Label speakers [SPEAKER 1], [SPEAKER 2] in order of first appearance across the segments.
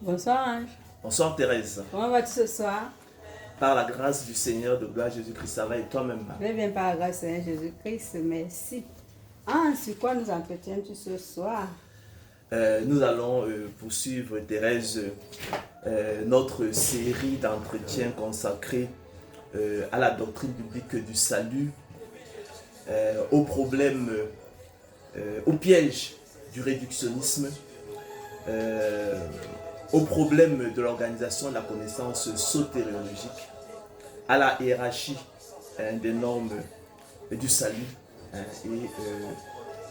[SPEAKER 1] Bonsoir Ange.
[SPEAKER 2] Bonsoir Thérèse.
[SPEAKER 1] Comment vas-tu ce soir?
[SPEAKER 2] Par la grâce du Seigneur de gloire Jésus-Christ, ça va et toi-même?
[SPEAKER 1] Je vais bien par la grâce du Seigneur Jésus-Christ, merci. Ange, sur quoi nous entretiens-tu ce soir?
[SPEAKER 2] Nous allons poursuivre, Thérèse, notre série d'entretiens consacrés à la doctrine biblique du salut, aux problèmes, au piège du réductionnisme, au problème de l'organisation de la connaissance sotériologique, à la hiérarchie des normes du salut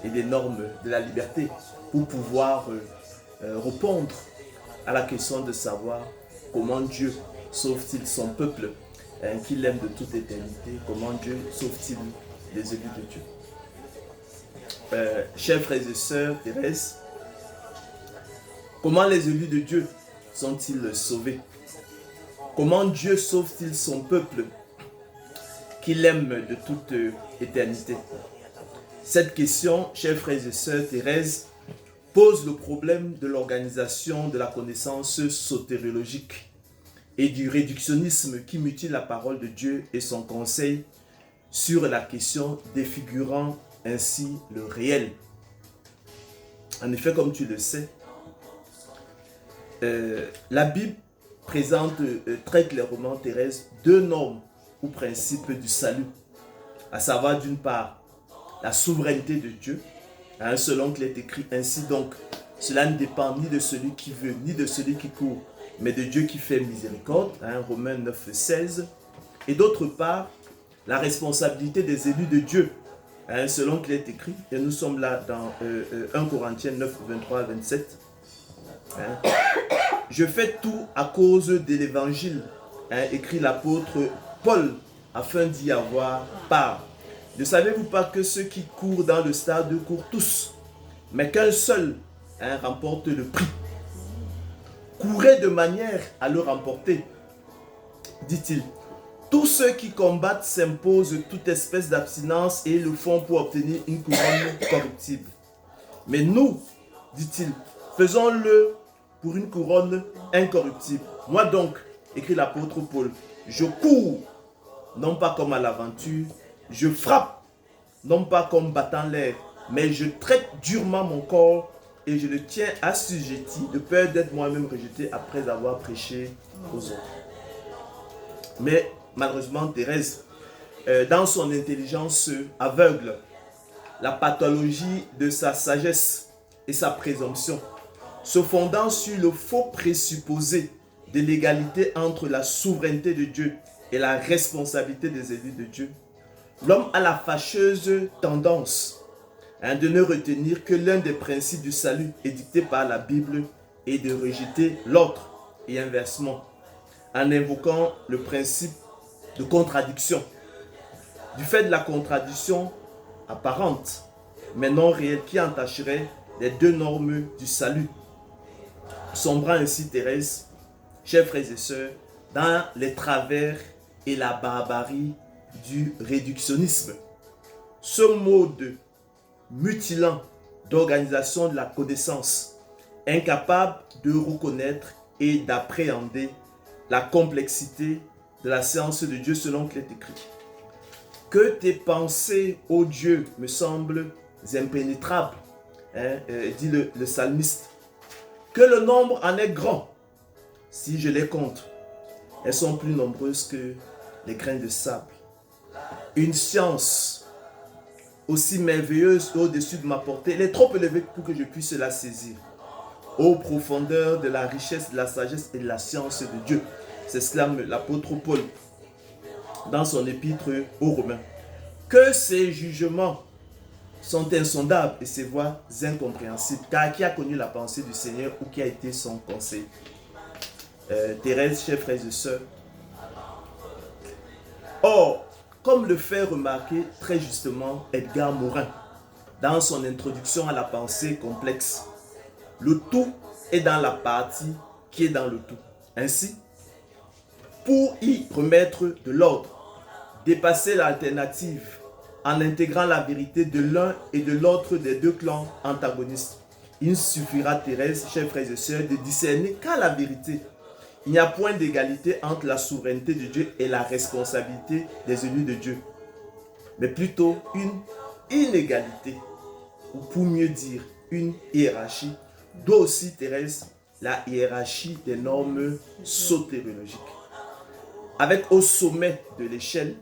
[SPEAKER 2] et des normes de la liberté, pour pouvoir répondre à la question de savoir comment Dieu sauve-t-il son peuple qu'il aime de toute éternité, comment Dieu sauve-t-il les élus de Dieu. Chers frères et sœurs, Thérèse, comment les élus de Dieu sont-ils sauvés? Comment Dieu sauve-t-il son peuple qu'il aime de toute éternité? Cette question, chers frères et sœurs, Thérèse, pose le problème de l'organisation de la connaissance sotériologique et du réductionnisme qui mutile la parole de Dieu et son conseil sur la question, défigurant ainsi le réel. En effet, comme tu le sais, la Bible présente très clairement, Thérèse, deux normes ou principes du salut, à savoir d'une part la souveraineté de Dieu, selon qu'il est écrit ainsi donc, cela ne dépend ni de celui qui veut, ni de celui qui court, mais de Dieu qui fait miséricorde, Romains 9, 16, et d'autre part, la responsabilité des élus de Dieu, selon qu'il est écrit, et nous sommes là dans 1 Corinthiens 9, 23 à 27, je fais tout à cause de l'évangile, écrit l'apôtre Paul, afin d'y avoir part. Ne savez-vous pas que ceux qui courent dans le stade courent tous, mais qu'un seul remporte le prix? Courez de manière à le remporter, dit-il. Tous ceux qui combattent s'imposent toute espèce d'abstinence et le font pour obtenir une couronne corruptible. Mais nous, dit-il, faisons-le pour une couronne incorruptible. Moi donc, écrit l'apôtre Paul, je cours, non pas comme à l'aventure, je frappe, non pas comme battant l'air, mais je traite durement mon corps et je le tiens assujetti de peur d'être moi-même rejeté après avoir prêché aux autres. Mais malheureusement, Thérèse, dans son intelligence aveugle, la pathologie de sa sagesse et sa présomption, se fondant sur le faux présupposé de l'égalité entre la souveraineté de Dieu et la responsabilité des élus de Dieu, l'homme a la fâcheuse tendance de ne retenir que l'un des principes du salut édicté par la Bible et de rejeter l'autre, et inversement, en invoquant le principe de contradiction. Du fait de la contradiction apparente, mais non réelle, qui entacherait les deux normes du salut, sombrant ainsi, Thérèse, chers frères et sœurs, dans les travers et la barbarie du réductionnisme. Ce mode mutilant d'organisation de la connaissance, incapable de reconnaître et d'appréhender la complexité de la science de Dieu selon qu'il est écrit. Que tes pensées, ô Dieu, me semblent impénétrables, dit le psalmiste. Que le nombre en est grand, si je les compte. Elles sont plus nombreuses que les grains de sable. Une science aussi merveilleuse au-dessus de ma portée, elle est trop élevée pour que je puisse la saisir. Ô profondeur de la richesse, de la sagesse et de la science de Dieu, s'exclame l'apôtre Paul dans son épître aux Romains. Que ses jugements sont insondables et ses voies incompréhensibles. Car qui a connu la pensée du Seigneur ou qui a été son conseil? Thérèse, chers frères et sœurs. Or, comme le fait remarquer très justement Edgar Morin dans son introduction à la pensée complexe, le tout est dans la partie qui est dans le tout. Ainsi, pour y remettre de l'ordre, dépasser l'alternative en intégrant la vérité de l'un et de l'autre des deux clans antagonistes, il suffira, Thérèse, chers frères et sœurs, de discerner qu'à la vérité, il n'y a point d'égalité entre la souveraineté de Dieu et la responsabilité des élus de Dieu, mais plutôt une inégalité, ou pour mieux dire, une hiérarchie, d'où aussi, Thérèse, la hiérarchie des normes sotériologiques. Avec au sommet de l'échelle,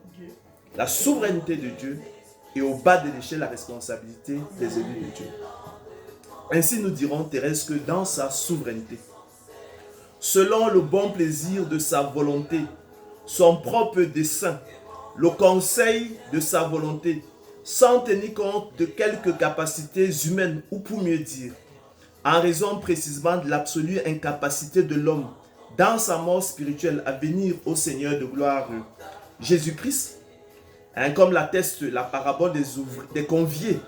[SPEAKER 2] la souveraineté de Dieu, et au bas de l'échelle, la responsabilité des élus de Dieu. Ainsi, nous dirons, Thérèse, que dans sa souveraineté, selon le bon plaisir de sa volonté, son propre dessein, le conseil de sa volonté, sans tenir compte de quelques capacités humaines, ou pour mieux dire, en raison précisément de l'absolue incapacité de l'homme dans sa mort spirituelle à venir au Seigneur de gloire Jésus-Christ, comme l'atteste la parabole des conviés,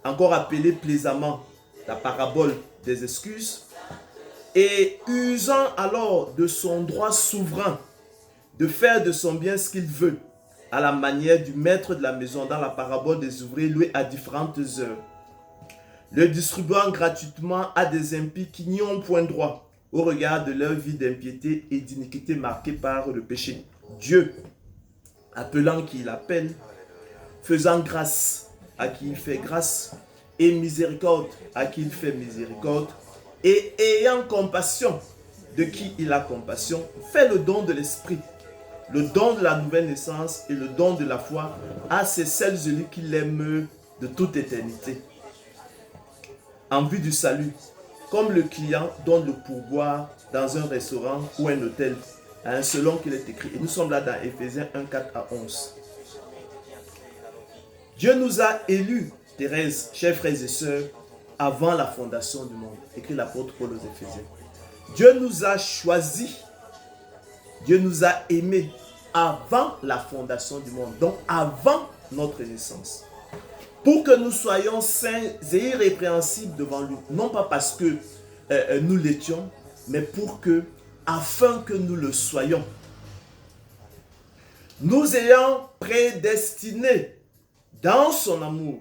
[SPEAKER 2] encore appelée plaisamment la parabole des excuses, et usant alors de son droit souverain de faire de son bien ce qu'il veut, à la manière du maître de la maison dans la parabole des ouvriers loués à différentes heures, le distribuant gratuitement à des impies qui n'y ont point droit au regard de leur vie d'impiété et d'iniquité marquée par le péché. Dieu, appelant qui il appelle, faisant grâce à qui il fait grâce, et miséricorde à qui il fait miséricorde, et ayant compassion de qui il a compassion, fait le don de l'esprit, le don de la nouvelle naissance et le don de la foi à celles et lui qui l'aiment de toute éternité, en vue du salut, comme le client donne le pourboire dans un restaurant ou un hôtel, selon qu'il est écrit. Et nous sommes là dans Éphésiens 1, 4 à 11. Dieu nous a élus, Thérèse, chers frères et sœurs, avant la fondation du monde, écrit l'apôtre Paul aux Éphésiens. Dieu nous a choisis, Dieu nous a aimés avant la fondation du monde, donc avant notre naissance, pour que nous soyons saints et irrépréhensibles devant lui, non pas parce que nous l'étions, mais pour que, afin que nous le soyons, nous ayant prédestinés dans son amour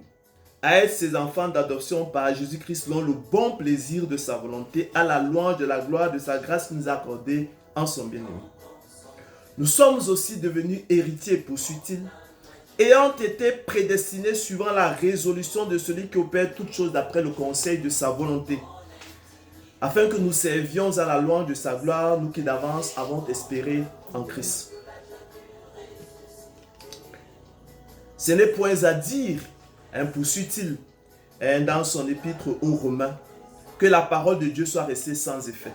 [SPEAKER 2] à être ses enfants d'adoption par Jésus-Christ selon le bon plaisir de sa volonté, à la louange de la gloire de sa grâce qui nous a accordée en son bien-aimé. Nous sommes aussi devenus héritiers, poursuit-il, ayant été prédestinés suivant la résolution de celui qui opère toutes choses d'après le conseil de sa volonté, afin que nous servions à la louange de sa gloire, nous qui d'avance avons espéré en Christ. Ce n'est point à dire, poursuit-il dans son épître aux Romains, que la parole de Dieu soit restée sans effet.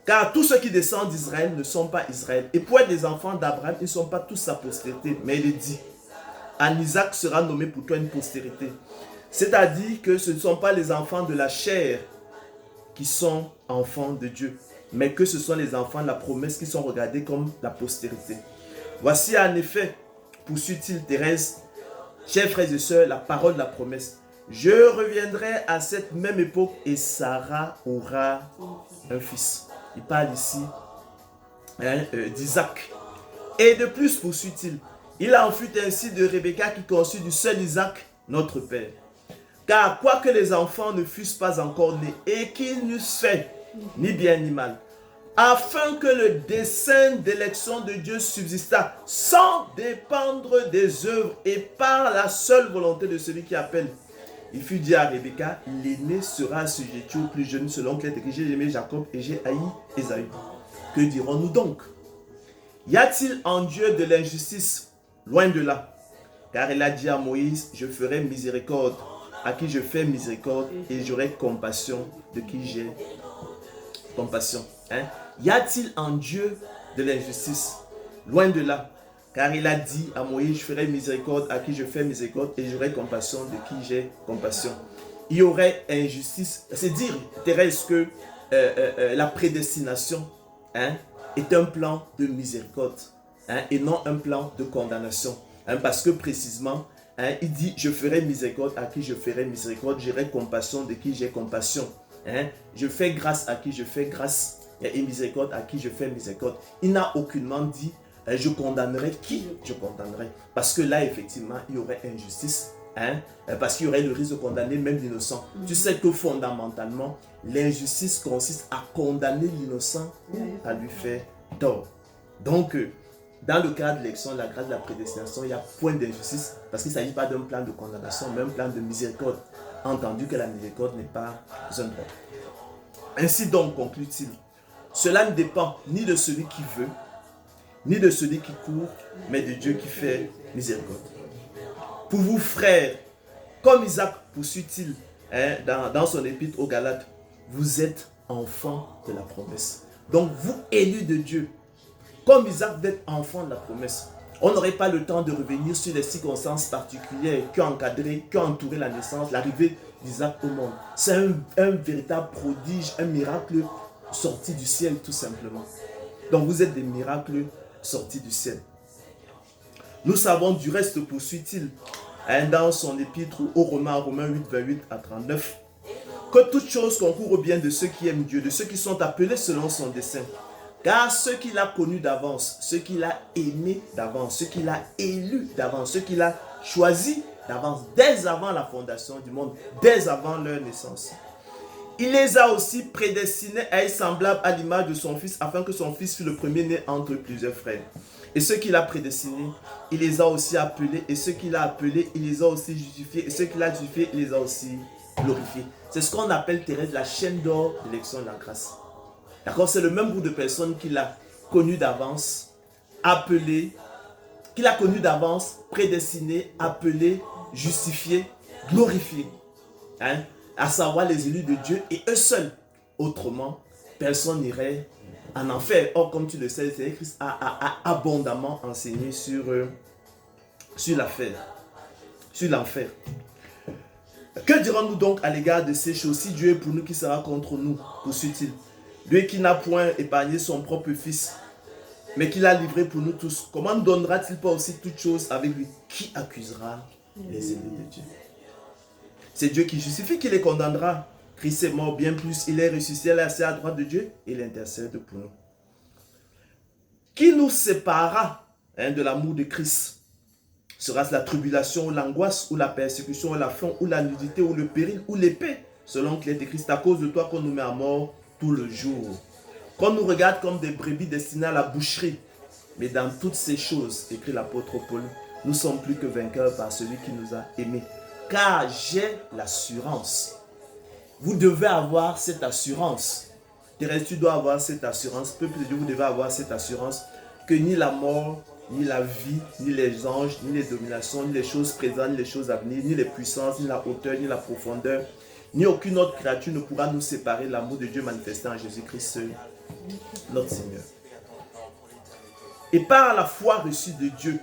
[SPEAKER 2] Car tous ceux qui descendent d'Israël ne sont pas Israël. Et pour être des enfants d'Abraham, ils ne sont pas tous sa postérité. Mais il est dit, en Isaac sera nommé pour toi une postérité. C'est-à-dire que ce ne sont pas les enfants de la chair qui sont enfants de Dieu, mais que ce sont les enfants de la promesse qui sont regardés comme la postérité. Voici en effet, poursuit-il Thérèse, chers frères et sœurs, la parole de la promesse. Je reviendrai à cette même époque et Sarah aura un fils. Il parle ici d'Isaac. Et de plus, poursuit-il, il en fut ainsi de Rebecca qui conçut du seul Isaac, notre père. Car quoique les enfants ne fussent pas encore nés et qu'ils n'eussent fait ni bien ni mal, afin que le dessein d'élection de Dieu subsistât sans dépendre des œuvres et par la seule volonté de celui qui appelle. Il fut dit à Rebecca, l'aîné sera assujetti au plus jeune, selon qu'il est écrit, j'ai aimé Jacob et j'ai haï Ésaü. Que dirons-nous donc? Y a-t-il en Dieu de l'injustice? Loin de là. Car il a dit à Moïse, je ferai miséricorde à qui je fais miséricorde et j'aurai compassion de qui j'ai compassion. Y a-t-il en Dieu de l'injustice? Loin de là. Car il a dit à Moïse, je ferai miséricorde à qui je fais miséricorde et j'aurai compassion de qui j'ai compassion. Il y aurait injustice. C'est dire, Thérèse, que la prédestination est un plan de miséricorde et non un plan de condamnation. Parce que précisément, il dit, je ferai miséricorde à qui je ferai miséricorde, j'aurai compassion de qui j'ai compassion. Je fais grâce à qui je fais grâce et miséricorde à qui je fais miséricorde. Il n'a aucunement dit, je condamnerai qui je condamnerai. Parce que là, effectivement, il y aurait injustice parce qu'il y aurait le risque de condamner même l'innocent. Tu sais que fondamentalement, l'injustice consiste à condamner l'innocent ou à lui faire tort. Donc, dans le cas de l'élection, la grâce de la prédestination, il y a point d'injustice parce qu'il ne s'agit pas d'un plan de condamnation, mais un plan de miséricorde. Entendu que la miséricorde n'est pas un droit. Ainsi donc, conclut-il, cela ne dépend ni de celui qui veut, ni de celui qui court, mais de Dieu qui fait miséricorde. Pour vous, frères, comme Isaac poursuit-il dans son épître aux Galates, vous êtes enfants de la promesse. Donc, vous, élus de Dieu, comme Isaac, vous êtes enfants de la promesse. On n'aurait pas le temps de revenir sur les circonstances particulières qui ont encadré, qui ont entouré la naissance, l'arrivée d'Isaac au monde. C'est un véritable prodige, un miracle sorti du ciel, tout simplement. Donc, vous êtes des miracles sortis du ciel. Nous savons du reste, poursuit-il, dans son épître aux Romains 8, 28 à 39, que toute chose concourt au bien de ceux qui aiment Dieu, de ceux qui sont appelés selon son dessein. Car ceux qu'il a connus d'avance, ceux qu'il a aimés d'avance, ceux qu'il a élus d'avance, ceux qu'il a choisis d'avance, dès avant la fondation du monde, dès avant leur naissance. Il les a aussi prédestinés à être semblables à l'image de son Fils, afin que son Fils fût le premier-né entre plusieurs frères. Et ceux qu'il a prédestinés, il les a aussi appelés. Et ceux qu'il a appelés, il les a aussi justifiés. Et ceux qu'il a justifiés, il les a aussi glorifiés. C'est ce qu'on appelle, Thérèse, la chaîne d'or de l'élection de la grâce. D'accord? C'est le même groupe de personnes qu'il a connu d'avance, appelé, qu'il a connu d'avance, prédestiné, appelé, justifié, glorifié. À savoir les élus de Dieu et eux seuls. Autrement, personne n'irait en enfer. Or, comme tu le sais, Christ a abondamment enseigné sur l'enfer. Que dirons-nous donc à l'égard de ces choses? Si Dieu est pour nous, qui sera contre nous? Poursuit-il. Lui qui n'a point épargné son propre Fils, mais qui l'a livré pour nous tous, comment ne donnera-t-il pas aussi toutes choses avec lui? Qui accusera les élus de Dieu? C'est Dieu qui justifie, qui les condamnera. Christ est mort, bien plus, il est ressuscité, il est assis à droite de Dieu, et il intercède pour nous. Qui nous séparera de l'amour de Christ? Sera-ce la tribulation, ou l'angoisse, ou la persécution, ou la faim, ou la nudité, ou le péril, ou l'épée? Selon qu'il est écrit, c'est à cause de toi qu'on nous met à mort tout le jour. Qu'on nous regarde comme des brebis destinées à la boucherie. Mais dans toutes ces choses, écrit l'apôtre Paul, nous sommes plus que vainqueurs par celui qui nous a aimés. Car j'ai l'assurance. Vous devez avoir cette assurance. Thérèse, tu dois avoir cette assurance. Peuple de Dieu, vous devez avoir cette assurance que ni la mort, ni la vie, ni les anges, ni les dominations, ni les choses présentes, ni les choses à venir, ni les puissances, ni la hauteur, ni la profondeur, ni aucune autre créature ne pourra nous séparer de l'amour de Dieu manifesté en Jésus-Christ seul, notre Seigneur. Et par la foi reçue de Dieu,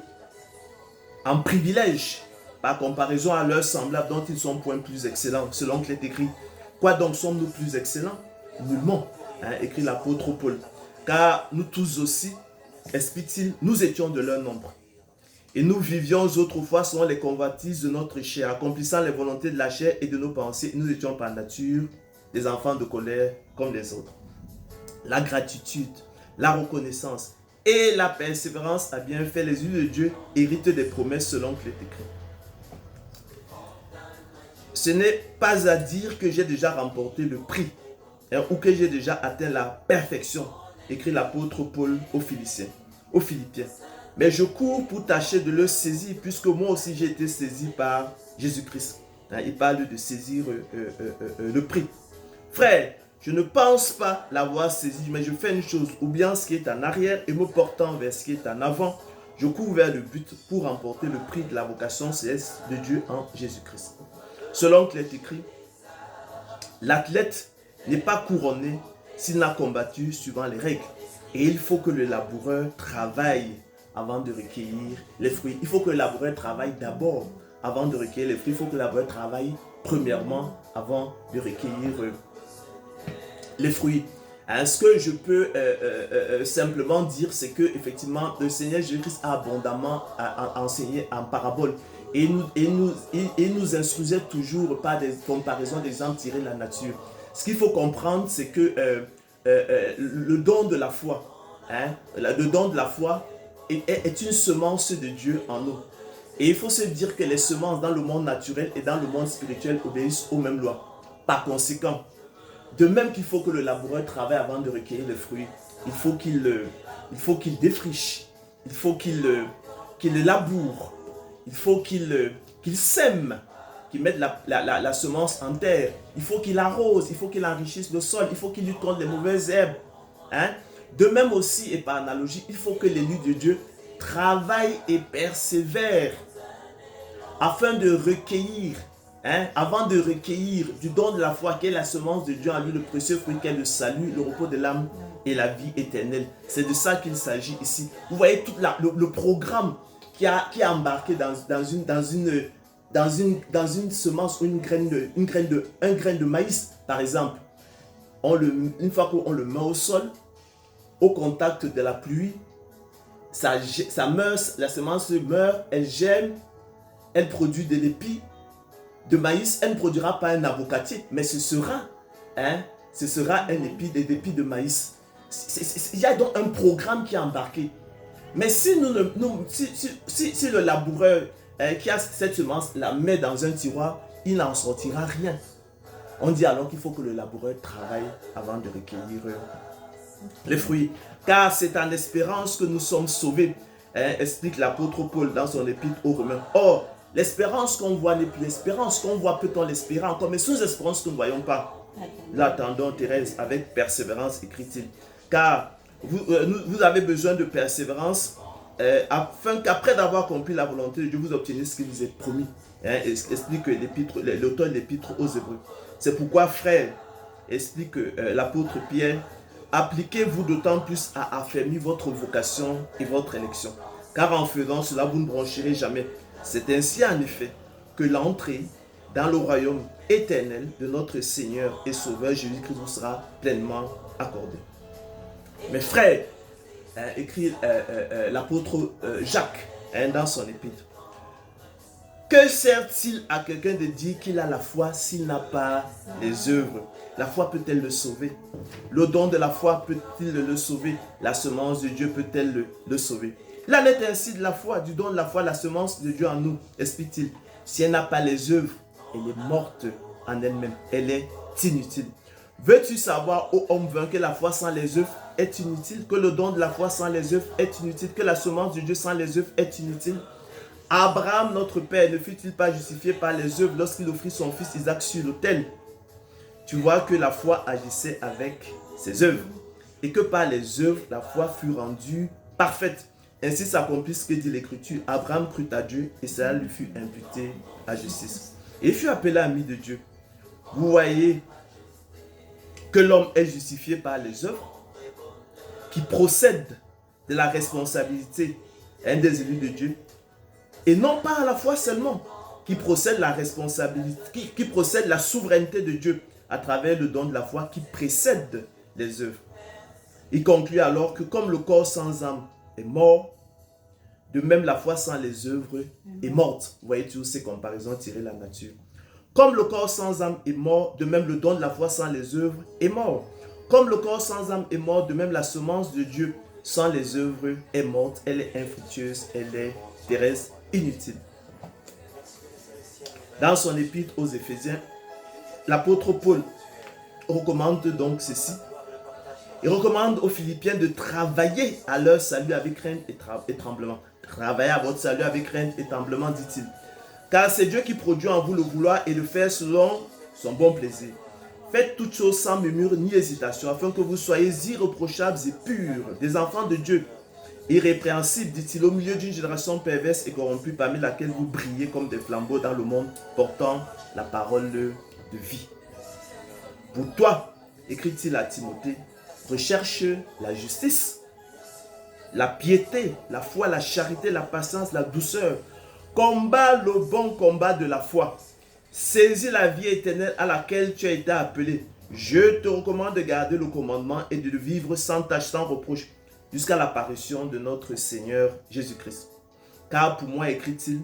[SPEAKER 2] en privilège, par comparaison à leurs semblables dont ils ne sont point plus excellents, selon qu'il est écrit. Quoi donc sommes-nous plus excellents? Nullement, écrit l'apôtre Paul. Car nous tous aussi, explique-t-il, nous étions de leur nombre. Et nous vivions autrefois selon les convoitises de notre chair, accomplissant les volontés de la chair et de nos pensées. Nous étions par nature des enfants de colère comme les autres. La gratitude, la reconnaissance et la persévérance a bien fait les élus de Dieu héritent des promesses selon qu'il est écrit. Ce n'est pas à dire que j'ai déjà remporté le prix ou que j'ai déjà atteint la perfection, écrit l'apôtre Paul aux Philippiens. Mais je cours pour tâcher de le saisir, puisque moi aussi j'ai été saisi par Jésus-Christ. Il parle de saisir le prix. Frère, je ne pense pas l'avoir saisi, mais je fais une chose, oubliant ce qui est en arrière et me portant vers ce qui est en avant, je cours vers le but pour remporter le prix de la vocation céleste de Dieu en Jésus-Christ. Selon qu'il est écrit, l'athlète n'est pas couronné s'il n'a combattu suivant les règles. Et il faut que le laboureur travaille avant de recueillir les fruits. Il faut que le laboureur travaille d'abord avant de recueillir les fruits. Il faut que le laboureur travaille premièrement avant de recueillir les fruits. Ce que je peux simplement dire, c'est que effectivement le Seigneur Jésus-Christ a abondamment enseigné en parabole. Et nous instruisait toujours par des comparaisons d'exemples tirés de la nature. Ce qu'il faut comprendre, c'est que le don de la foi, le don de la foi est une semence de Dieu en nous. Et il faut se dire que les semences dans le monde naturel et dans le monde spirituel obéissent aux mêmes lois. Par conséquent, de même qu'il faut que le laboureur travaille avant de recueillir le fruit, il faut qu'il défriche, il faut qu'il le laboure, il faut qu'il sème, qu'il mette la semence en terre, il faut qu'il arrose, il faut qu'il enrichisse le sol, il faut qu'il lutte contre les mauvaises herbes. Hein? De même aussi, et par analogie, il faut que l'élu de Dieu travaille et persévère afin de recueillir, avant de recueillir du don de la foi qui est la semence de Dieu en lui, le précieux fruit qui est le salut, le repos de l'âme et la vie éternelle. C'est de ça qu'il s'agit ici. Vous voyez tout le programme qui est embarqué dans une semence ou un grain de maïs, par exemple. Une fois qu'on le met au sol, au contact de la pluie, ça meurt, la semence meurt, elle germe, elle produit de l'épi de maïs. Elle ne produira pas un avocatier, mais ce sera un épi, des épis de maïs. Il y a donc un programme qui est embarqué. Mais si si le laboureur qui a cette semence la met dans un tiroir, il n'en sortira rien. On dit alors qu'il faut que le laboureur travaille avant de recueillir les fruits. Car c'est en espérance que nous sommes sauvés, explique l'apôtre Paul dans son épître aux Romains. Or, l'espérance qu'on voit n'est plus l'espérance qu'on voit, peut-on l'espérer encore, mais sous espérance que nous ne voyons pas. L'attendons, Thérèse, avec persévérance, écrit-il. Car vous avez besoin de persévérance afin qu'après d'avoir compris la volonté de Dieu, vous obteniez ce qu'il vous est promis. Explique l'auteur de l'épître aux Hébreux. C'est pourquoi, frère, explique l'apôtre Pierre, appliquez-vous d'autant plus à affermir votre vocation et votre élection. Car en faisant cela, vous ne broncherez jamais. C'est ainsi en effet que l'entrée dans le royaume éternel de notre Seigneur et Sauveur Jésus-Christ vous sera pleinement accordée. Mes frères, écrit l'apôtre Jacques dans son épître, que sert-il à quelqu'un de dire qu'il a la foi s'il n'a pas les œuvres? La foi peut-elle le sauver? Le don de la foi peut-il le sauver? La semence de Dieu peut-elle le sauver? Il en est ainsi de la foi, du don de la foi, la semence de Dieu en nous, explique-t-il. Si elle n'a pas les œuvres, elle est morte en elle-même, elle est inutile. Veux-tu savoir, ô homme vain, que la foi sans les œuvres est inutile, que le don de la foi sans les œuvres est inutile, que la semence de Dieu sans les œuvres est inutile? Abraham, notre père, ne fut-il pas justifié par les œuvres lorsqu'il offrit son fils Isaac sur l'autel? Tu vois que la foi agissait avec ses œuvres et que par les œuvres, la foi fut rendue parfaite. Ainsi s'accomplit ce que dit l'Écriture. Abraham crut à Dieu et cela lui fut imputé à justice. Et il fut appelé ami de Dieu. Vous voyez que l'homme est justifié par les œuvres qui procèdent de la responsabilité des élus de Dieu et non pas à la foi seulement qui procède la responsabilité, qui procède la souveraineté de Dieu à travers le don de la foi qui précède les œuvres. Il conclut alors que comme le corps sans âme est mort, de même la foi sans les œuvres est morte. Vous voyez toujours ces comparaisons tirées de la nature. Comme le corps sans âme est mort, de même le don de la foi sans les œuvres est mort. Comme le corps sans âme est mort, de même la semence de Dieu sans les œuvres est morte. Elle est infructueuse, elle est, Thérèse, inutile. Dans son épître aux Éphésiens, l'apôtre Paul recommande donc ceci. Il recommande aux Philippiens de travailler à leur salut avec crainte et tremblement. Travaillez à votre salut avec crainte et tremblement, dit-il. Car c'est Dieu qui produit en vous le vouloir et le faire selon son bon plaisir. Faites toutes choses sans murmure ni hésitation, afin que vous soyez irréprochables et purs, des enfants de Dieu. Irrépréhensibles, dit-il, au milieu d'une génération perverse et corrompue, parmi laquelle vous brillez comme des flambeaux dans le monde, portant la parole de vie. Pour toi, écrit-il à Timothée, recherche la justice, la piété, la foi, la charité, la patience, la douceur. Combat le bon combat de la foi. Saisis la vie éternelle à laquelle tu as été appelé. Je te recommande de garder le commandement et de le vivre sans tâche, sans reproche, jusqu'à l'apparition de notre Seigneur Jésus-Christ. Car pour moi, écrit-il,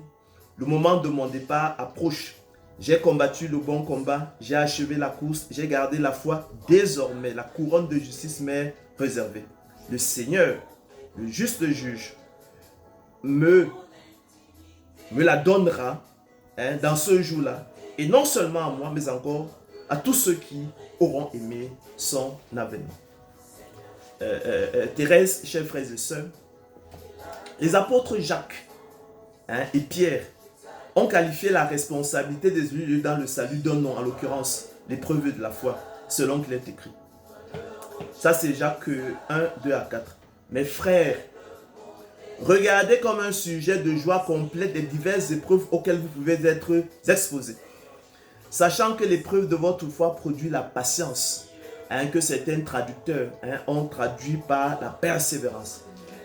[SPEAKER 2] le moment de mon départ approche. J'ai combattu le bon combat, j'ai achevé la course, j'ai gardé la foi. Désormais, la couronne de justice m'est réservée. Le Seigneur, le juste juge, me me la donnera dans ce jour-là. Et non seulement à moi, mais encore à tous ceux qui auront aimé son avènement. Thérèse, chers frères et sœurs, les apôtres Jacques et Pierre ont qualifié la responsabilité des élus dans le salut d'un nom, en l'occurrence l'épreuve de la foi, selon qu'il est écrit. Ça c'est Jacques 1, 2 à 4. Mes frères, regardez comme un sujet de joie complète les diverses épreuves auxquelles vous pouvez être exposés. Sachant que l'épreuve de votre foi produit la patience, que certains traducteurs ont traduit par la persévérance.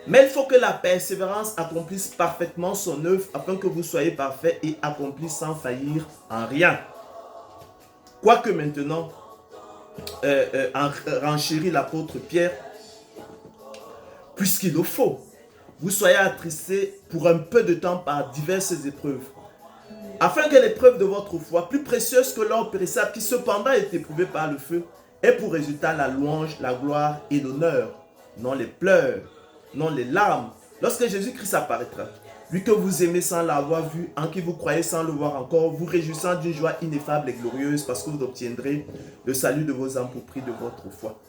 [SPEAKER 2] Mais il faut que la persévérance accomplisse parfaitement son œuvre afin que vous soyez parfaits et accomplis sans faillir en rien. Quoique maintenant, renchérit l'apôtre Pierre, puisqu'il le faut, vous soyez attristés pour un peu de temps par diverses épreuves, afin que l'épreuve de votre foi, plus précieuse que l'or périssable, qui cependant est éprouvée par le feu, ait pour résultat la louange, la gloire et l'honneur, non les pleurs, non les larmes, lorsque Jésus-Christ apparaîtra. Lui que vous aimez sans l'avoir vu, en qui vous croyez sans le voir encore, vous réjouissant d'une joie ineffable et glorieuse, parce que vous obtiendrez le salut de vos âmes pour prix de votre foi.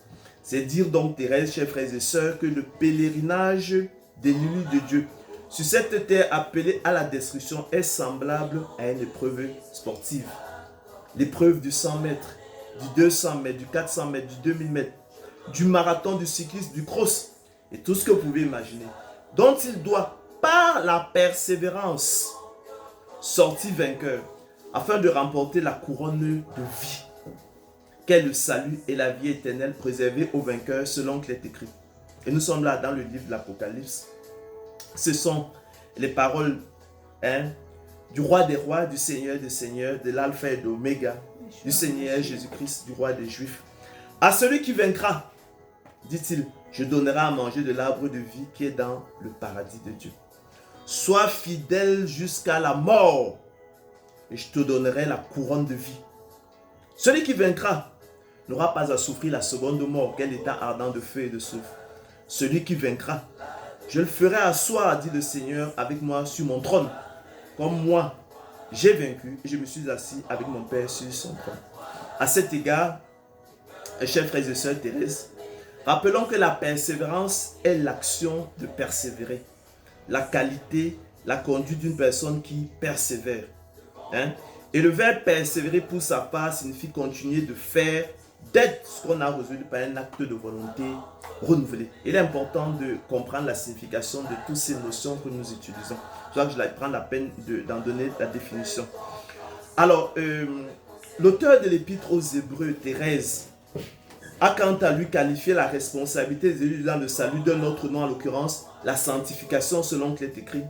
[SPEAKER 2] C'est dire donc, Thérèse, chers frères et sœurs, que le pèlerinage des élus de Dieu sur cette terre appelée à la destruction est semblable à une épreuve sportive. L'épreuve du 100 mètres, du 200 mètres, du 400 mètres, du 2000 mètres, du marathon, du cyclisme, du cross, et tout ce que vous pouvez imaginer, dont il doit, par la persévérance, sortir vainqueur, afin de remporter la couronne de vie, qu'est le salut et la vie éternelle préservée aux vainqueurs selon qu'il est écrit. Et nous sommes là dans le livre de l'Apocalypse. Ce sont les paroles du roi des rois, du Seigneur des seigneurs, de l'alpha et de l'oméga, du Seigneur Jésus-Christ, du roi des Juifs. À celui qui vaincra, dit-il, je donnerai à manger de l'arbre de vie qui est dans le paradis de Dieu. Sois fidèle jusqu'à la mort et je te donnerai la couronne de vie. Celui qui vaincra n'aura pas à souffrir la seconde mort, quel état ardent de feu et de soufre. Celui qui vaincra, je le ferai asseoir, dit le Seigneur, avec moi sur mon trône. Comme moi, j'ai vaincu et je me suis assis avec mon Père sur son trône. À cet égard, chers frères et sœurs Thérèse, rappelons que la persévérance est l'action de persévérer. La qualité, la conduite d'une personne qui persévère. Et le verbe persévérer pour sa part signifie continuer de faire, d'être ce qu'on a résolu par un acte de volonté renouvelé. Il est important de comprendre la signification de toutes ces notions que nous utilisons. Je vais prendre la peine d'en donner la définition. Alors, l'auteur de l'épître aux Hébreux, Thérèse, a quant à lui qualifié la responsabilité des élus dans le salut d'un autre nom, en l'occurrence la sanctification selon qu'il est écrit.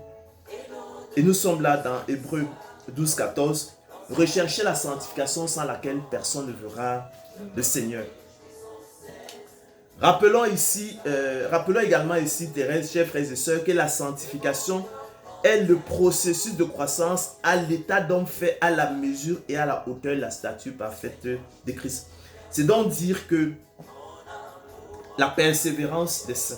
[SPEAKER 2] Et nous sommes là dans Hébreux 12, 14. Recherchez la sanctification sans laquelle personne ne verra le Seigneur. Rappelons également ici, Thérèse, chers frères et sœurs, que la sanctification est le processus de croissance à l'état d'homme fait à la mesure et à la hauteur de la stature parfaite de Christ. C'est donc dire que la persévérance des saints,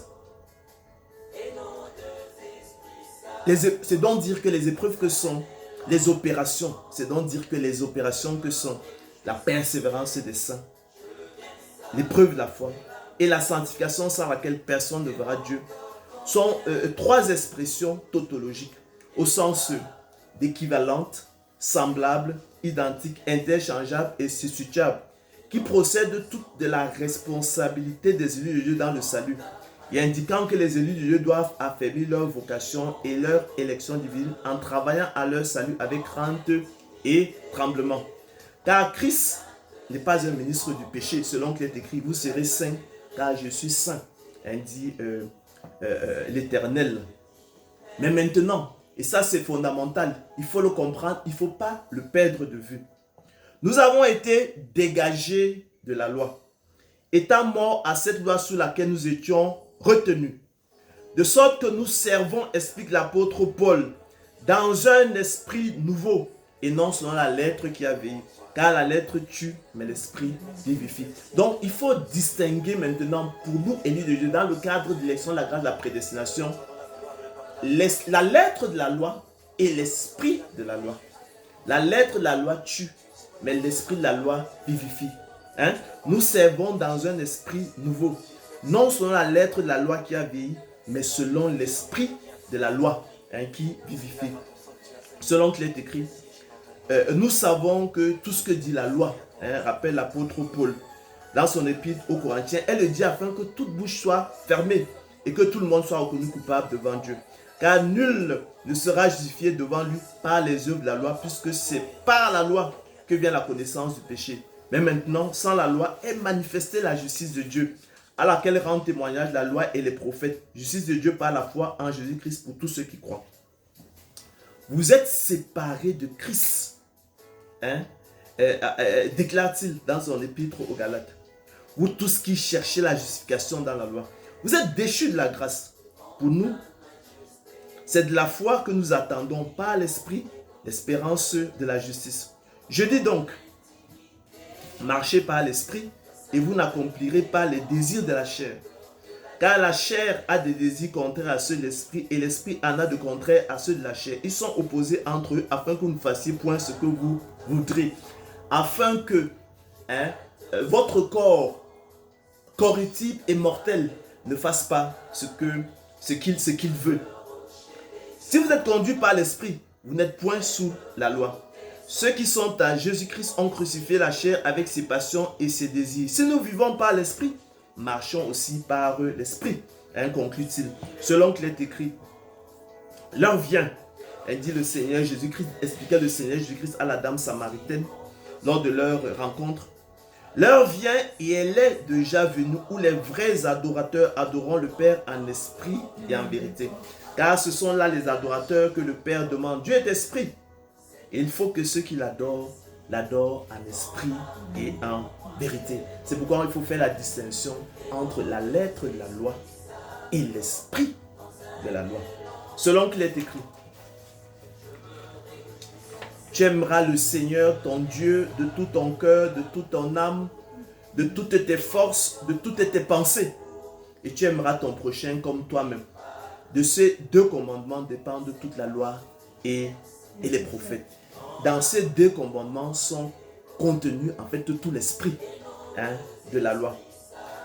[SPEAKER 2] c'est donc dire que les épreuves que sont les opérations, c'est donc dire que les opérations que sont la persévérance des saints, l'épreuve de la foi et la sanctification sans laquelle personne ne verra Dieu sont trois expressions tautologiques au sens d'équivalente, semblable, identique, interchangeable et substituable qui procèdent toutes de la responsabilité des élus de Dieu dans le salut et indiquant que les élus de Dieu doivent affaiblir leur vocation et leur élection divine en travaillant à leur salut avec crainte et tremblement. Car Christ n'est pas un ministre du péché, selon qu'il est écrit, vous serez saints, car je suis saint, dit l'Éternel. Mais maintenant, et ça c'est fondamental, il faut le comprendre, il ne faut pas le perdre de vue. Nous avons été dégagés de la loi, étant morts à cette loi sous laquelle nous étions retenus. De sorte que nous servons, explique l'apôtre Paul, dans un esprit nouveau, et non selon la lettre qui a veillé. Car la lettre tue, mais l'esprit vivifie. Donc, il faut distinguer maintenant, pour nous, élus de Dieu, dans le cadre de l'élection de la grâce de la prédestination, la lettre de la loi et l'esprit de la loi. La lettre de la loi tue, mais l'esprit de la loi vivifie. Hein? Nous servons dans un esprit nouveau, non selon la lettre de la loi qui a vieilli, mais selon l'esprit de la loi qui vivifie. Selon qu'il est écrit, nous savons que tout ce que dit la loi, rappelle l'apôtre Paul, dans son épître aux Corinthiens, elle le dit afin que toute bouche soit fermée et que tout le monde soit reconnu coupable devant Dieu. Car nul ne sera justifié devant lui par les œuvres de la loi, puisque c'est par la loi que vient la connaissance du péché. Mais maintenant, sans la loi, est manifestée la justice de Dieu, à laquelle rendent témoignage la loi et les prophètes. Justice de Dieu par la foi en Jésus-Christ pour tous ceux qui croient. Vous êtes séparés de Christ, déclare-t-il dans son épître aux Galates. Vous tous qui cherchez la justification dans la loi, vous êtes déchus de la grâce. Pour nous, c'est de la foi que nous attendons par l'esprit, l'espérance de la justice. Je dis donc, marchez par l'esprit et vous n'accomplirez pas les désirs de la chair. Car la chair a des désirs contraires à ceux de l'esprit et l'esprit en a de contraires à ceux de la chair. Ils sont opposés entre eux afin que vous ne fassiez point ce que vous voudrez. Afin que votre corps corruptible et mortel ne fasse pas ce qu'il veut. Si vous êtes conduit par l'esprit, vous n'êtes point sous la loi. Ceux qui sont à Jésus-Christ ont crucifié la chair avec ses passions et ses désirs. Si nous vivons par l'esprit, marchons aussi par l'esprit, conclut-il. Selon qu'il est écrit, l'heure vient, dit le Seigneur Jésus-Christ, expliquait le Seigneur Jésus-Christ à la dame samaritaine lors de leur rencontre. L'heure vient et elle est déjà venue où les vrais adorateurs adoreront le Père en esprit et en vérité. Car ce sont là les adorateurs que le Père demande. Dieu est esprit. Et il faut que ceux qui l'adorent, l'adorent en esprit et en vérité. C'est pourquoi il faut faire la distinction entre la lettre de la loi et l'esprit de la loi. Selon qu'il est écrit, tu aimeras le Seigneur, ton Dieu, de tout ton cœur, de toute ton âme, de toutes tes forces, de toutes tes pensées. Et tu aimeras ton prochain comme toi-même. De ces deux commandements dépendent toute la loi et les prophètes. Dans ces deux commandements sont contenus en fait tout l'esprit de la loi.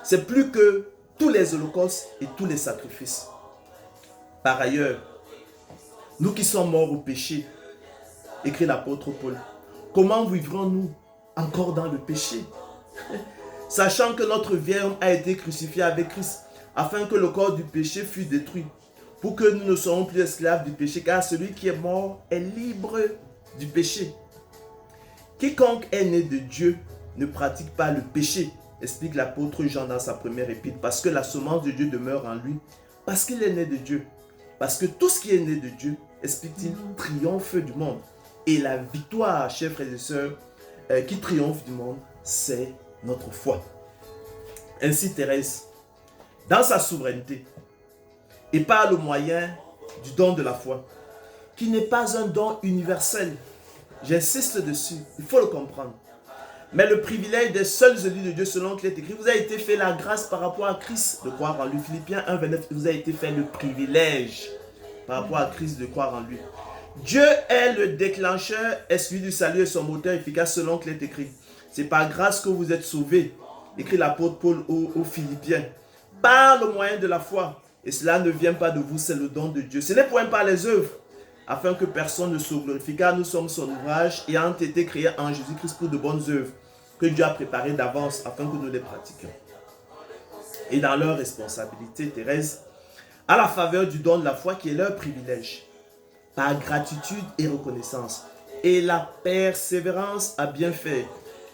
[SPEAKER 2] C'est plus que tous les holocaustes et tous les sacrifices. Par ailleurs, nous qui sommes morts au péché, écrit l'apôtre Paul, comment vivrons-nous encore dans le péché? Sachant que notre vieil homme a été crucifié avec Christ, afin que le corps du péché fût détruit, pour que nous ne soyons plus esclaves du péché, car celui qui est mort est libre du péché. Quiconque est né de Dieu ne pratique pas le péché, explique l'apôtre Jean dans sa première épître, parce que la semence de Dieu demeure en lui, parce qu'il est né de Dieu. Parce que tout ce qui est né de Dieu, explique-t-il, triomphe du monde. Et la victoire, chers frères et sœurs, qui triomphe du monde, c'est notre foi. Ainsi Thérèse, dans sa souveraineté, et par le moyen du don de la foi, qui n'est pas un don universel, j'insiste dessus, il faut le comprendre, mais le privilège des seuls élus de Dieu selon qu'il est écrit, vous a été fait la grâce par rapport à Christ de croire en lui. Philippiens 1,29, vous a été fait le privilège par rapport à Christ de croire en lui. Dieu est le déclencheur, est celui du salut et son moteur efficace selon qu'il est écrit. C'est par grâce que vous êtes sauvés, écrit l'apôtre Paul aux Philippiens, par le moyen de la foi. Et cela ne vient pas de vous, c'est le don de Dieu. Ce n'est point par les œuvres, afin que personne ne se glorifie, car nous sommes son ouvrage et ayant été créés en Jésus-Christ pour de bonnes œuvres, que Dieu a préparées d'avance afin que nous les pratiquions. Et dans leur responsabilité, Thérèse, à la faveur du don de la foi qui est leur privilège, par gratitude et reconnaissance, et la persévérance à bien faire.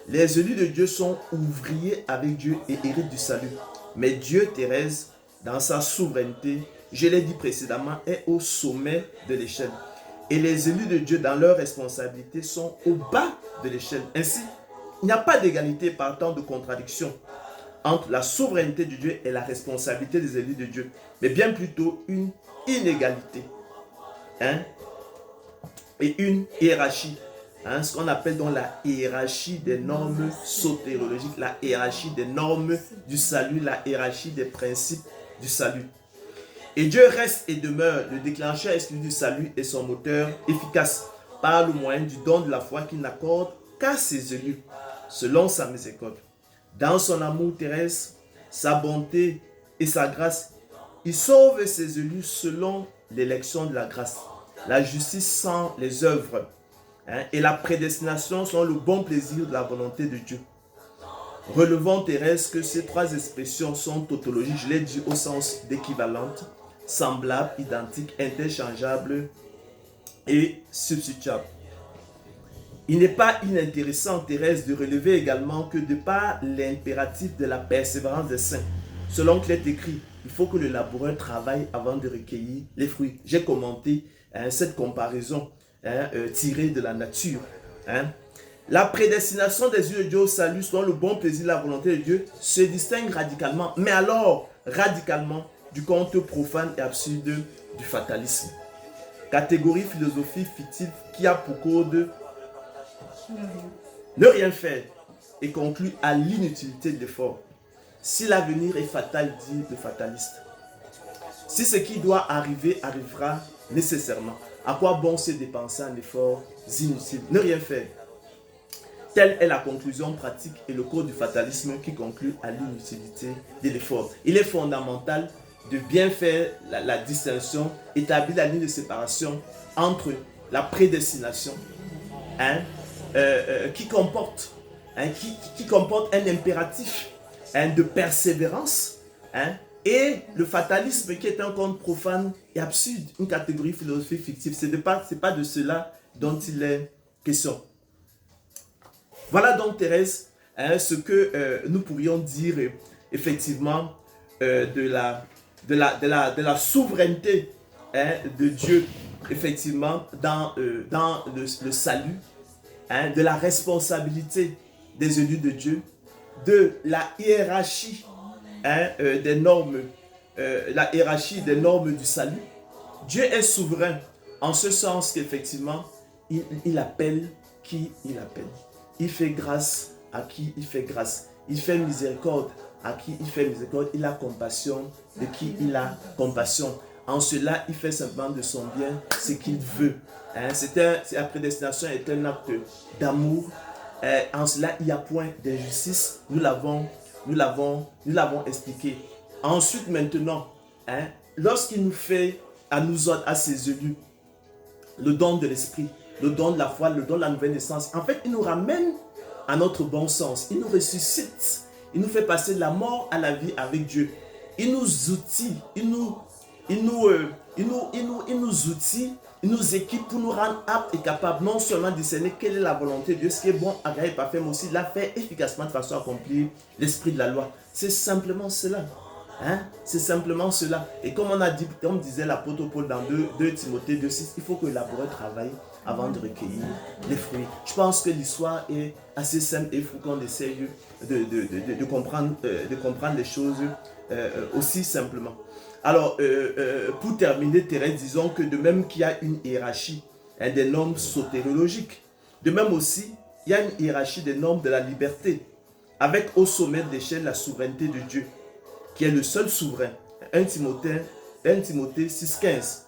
[SPEAKER 2] Les élus de Dieu sont ouvriers avec Dieu et héritent du salut. Mais Dieu, Thérèse, dans sa souveraineté, je l'ai dit précédemment, est au sommet de l'échelle. Et les élus de Dieu, dans leur responsabilité, sont au bas de l'échelle. Ainsi, il n'y a pas d'égalité partant de contradiction entre la souveraineté de Dieu et la responsabilité des élus de Dieu, mais bien plutôt une inégalité et une hiérarchie. Ce qu'on appelle donc la hiérarchie des normes sotériologiques, la hiérarchie des normes du salut, la hiérarchie des principes du salut. Et Dieu reste et demeure le déclencheur exclusif du salut et son moteur efficace par le moyen du don de la foi qu'il n'accorde qu'à ses élus, selon sa miséricorde. Dans son amour terrestre, sa bonté et sa grâce, il sauve ses élus selon l'élection de la grâce, la justice sans les œuvres, et la prédestination selon le bon plaisir de la volonté de Dieu. Relevons terrestre que ces trois expressions sont tautologiques, je l'ai dit au sens d'équivalente, semblables, identiques, interchangeables et substituables. Il n'est pas inintéressant, Thérèse, de relever également que de par l'impératif de la persévérance des saints, selon qu'il est écrit, il faut que le laboureur travaille avant de recueillir les fruits. J'ai commenté cette comparaison tirée de la nature. La prédestination des yeux de Dieu au salut, selon le bon plaisir de la volonté de Dieu, se distingue radicalement, mais alors radicalement, du conte profane et absurde du fatalisme. Catégorie philosophique fictive qui a pour code ne rien faire et conclut à l'inutilité de l'effort. Si l'avenir est fatal, dit le fataliste. Si ce qui doit arriver arrivera nécessairement, à quoi bon se dépenser en efforts inutiles? Ne rien faire. Telle est la conclusion pratique et le code du fatalisme qui conclut à l'inutilité de l'effort. Il est fondamental de bien faire la distinction, établir la ligne de séparation entre la prédestination qui comporte un impératif de persévérance et le fatalisme qui est un conte profane et absurde, une catégorie philosophique fictive. Ce n'est pas de cela dont il est question. Voilà donc, Thérèse, ce que nous pourrions dire effectivement de la souveraineté de Dieu, effectivement, dans le salut, de la responsabilité des élus de Dieu, de la hiérarchie des normes, du salut. Dieu est souverain en ce sens qu'effectivement, il appelle qui il appelle. Il fait grâce à qui il fait grâce. Il fait miséricorde à qui il fait miséricorde. Il a compassion de qui il a compassion. En cela, il fait simplement de son bien ce qu'il veut. La prédestination est un acte d'amour. En cela, il n'y a point d'injustice. Nous l'avons expliqué. Ensuite, maintenant, lorsqu'il nous fait à nous autres, à ses élus, le don de l'esprit, le don de la foi, le don de la nouvelle naissance, en fait, il nous ramène à notre bon sens. Il nous ressuscite. Il nous fait passer de la mort à la vie avec Dieu. Il nous outille. Il nous outille, il nous équipe pour nous rendre aptes et capables non seulement de discerner quelle est la volonté de Dieu, ce qui est bon, agréable et parfait, mais aussi de la faire efficacement de façon à accomplir l'esprit de la loi. C'est simplement cela. C'est simplement cela. Et comme on a dit, comme disait l'apôtre Paul dans 2 Timothée 2,6, il faut que le laboureur travaille avant de recueillir les fruits. Je pense que l'histoire est assez simple et il faut qu'on essaye de comprendre les choses aussi simplement. Alors, pour terminer, Thérèse, disons que de même qu'il y a une hiérarchie des normes sotériologiques, de même aussi, il y a une hiérarchie des normes de la liberté, avec au sommet de l'échelle la souveraineté de Dieu, qui est le seul souverain. 1 Timothée 6,15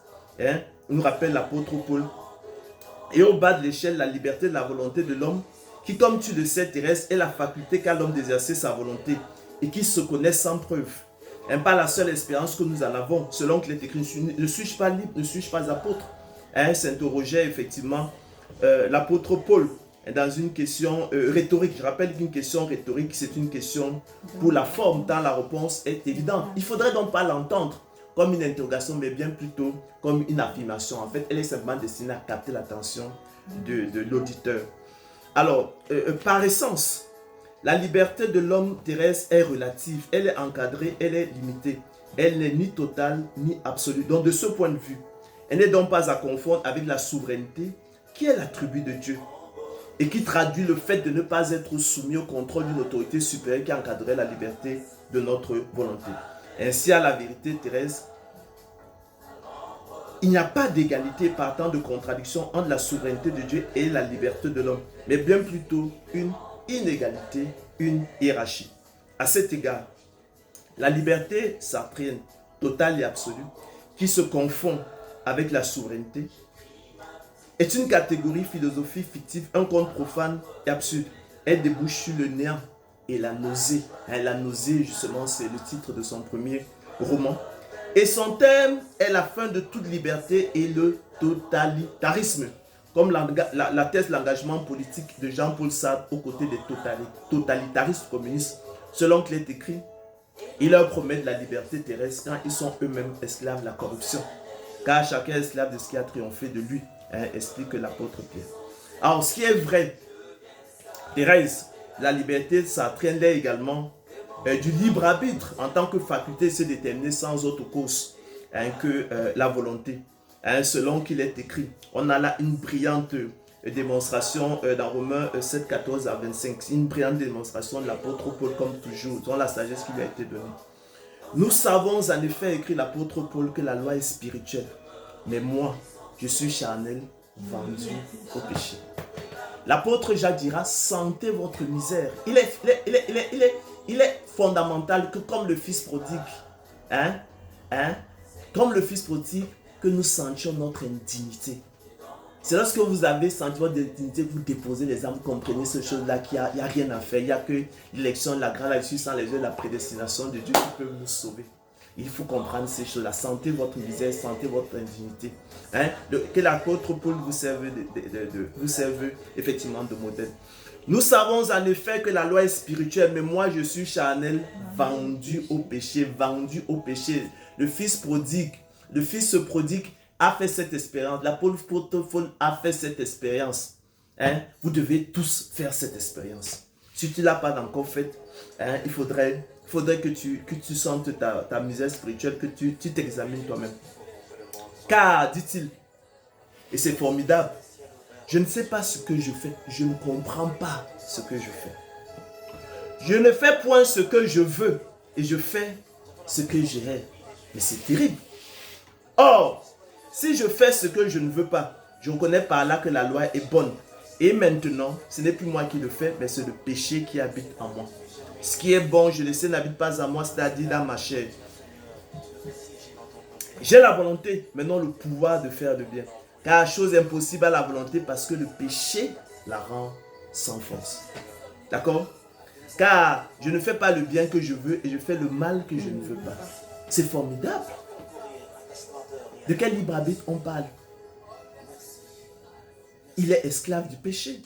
[SPEAKER 2] nous rappelle l'apôtre Paul. Et au bas de l'échelle, la liberté de la volonté de l'homme, qui, comme tu le sais, Thérèse, est la faculté qu'a l'homme d'exercer sa volonté et qui se connaît sans preuve. Pas la seule espérance que nous en avons, selon qu'il est écrit, ne suis-je pas libre, ne suis-je pas apôtre? S'interrogeait effectivement l'apôtre Paul dans une question rhétorique. Je rappelle qu'une question rhétorique, c'est une question pour la forme, tant la réponse est évidente. Il ne faudrait donc pas l'entendre comme une interrogation, mais bien plutôt comme une affirmation. En fait, elle est simplement destinée à capter l'attention de l'auditeur. Alors, par essence, la liberté de l'homme terrestre est relative, elle est encadrée, elle est limitée. Elle n'est ni totale ni absolue. Donc de ce point de vue, elle n'est donc pas à confondre avec la souveraineté qui est l'attribut de Dieu et qui traduit le fait de ne pas être soumis au contrôle d'une autorité supérieure qui encadrerait la liberté de notre volonté. Ainsi, à la vérité terrestre, il n'y a pas d'égalité partant de contradiction entre la souveraineté de Dieu et la liberté de l'homme, mais bien plutôt une inégalité, une hiérarchie. À cet égard, la liberté sartrienne, totale et absolue, qui se confond avec la souveraineté, est une catégorie philosophique fictive, un conte profane et absurde. Elle débouche sur le néant et la nausée. La nausée, justement, c'est le titre de son premier roman. Et son thème est la fin de toute liberté et le totalitarisme, comme l'atteste l'engagement politique de Jean-Paul Sartre aux côtés des totalitaristes communistes. Selon qu'il est écrit, il leur promet de la liberté terrestre quand ils sont eux-mêmes esclaves de la corruption. Car chacun est esclave de ce qui a triomphé de lui, explique l'apôtre Pierre. Alors, ce qui est vrai, Thérèse, la liberté sartrienne l'est également du libre arbitre en tant que faculté se déterminer sans autre cause que la volonté. Selon qu'il est écrit, on a là une brillante démonstration dans Romains 7, 14 à 25. Une brillante démonstration de l'apôtre Paul, comme toujours, dans la sagesse qui lui a été donnée. Nous savons en effet, écrit l'apôtre Paul, que la loi est spirituelle. Mais moi, je suis charnel, vendu au péché. L'apôtre Jacques dira, sentez votre misère. Il est fondamental que comme le fils prodigue, comme le fils prodigue, que nous sentions notre indignité. C'est lorsque vous avez senti votre indignité, vous déposez les armes, vous comprenez ces choses-là, qu'il n'y a rien à faire. Il n'y a que l'élection, la grâce, la justice, sans les yeux, la prédestination de Dieu qui peut nous sauver. Il faut comprendre ces choses-là. Sentez votre misère, sentez votre indignité. Que l'apôtre Paul vous serve, vous serve effectivement de modèle. Nous savons en effet que la loi est spirituelle, mais moi je suis charnel, vendu au péché, vendu au péché. Le fils prodigue a fait cette expérience. L'apôtre Paul a fait cette expérience. Vous devez tous faire cette expérience. Si tu ne l'as pas encore faite, il faudrait que tu sentes ta misère spirituelle, que tu t'examines toi-même. Car, dit-il, et c'est formidable, je ne sais pas ce que je fais, je ne comprends pas ce que je fais. Je ne fais point ce que je veux et je fais ce que je hais. Mais c'est terrible. Or, si je fais ce que je ne veux pas, je reconnais par là que la loi est bonne. Et maintenant, ce n'est plus moi qui le fais, mais c'est le péché qui habite en moi. Ce qui est bon, je le sais, n'habite pas en moi, c'est-à-dire dans ma chair. J'ai la volonté, mais non le pouvoir de faire le bien. Car chose impossible à la volonté parce que le péché la rend sans force. D'accord? Car je ne fais pas le bien que je veux et je fais le mal que je ne veux pas. C'est formidable. De quel libre arbitre on parle? Il est esclave du péché.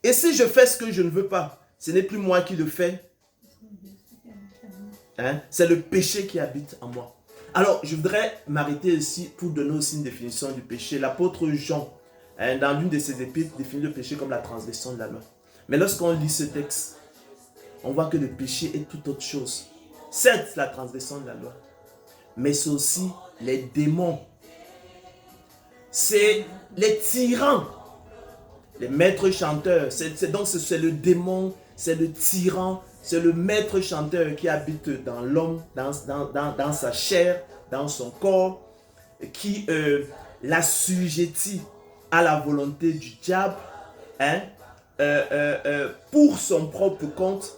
[SPEAKER 2] Et si je fais ce que je ne veux pas, ce n'est plus moi qui le fais. C'est le péché qui habite en moi. Alors, je voudrais m'arrêter ici pour donner aussi une définition du péché. L'apôtre Jean, dans l'une de ses épîtres, définit le péché comme la transgression de la loi. Mais lorsqu'on lit ce texte, on voit que le péché est tout autre chose. Certes, c'est la transgression de la loi, mais c'est aussi les démons. C'est les tyrans, les maîtres chanteurs. Donc, c'est le démon, c'est le tyran, c'est le maître chanteur qui habite dans l'homme, dans sa chair, dans son corps, qui l'assujettit à la volonté du diable, pour son propre compte,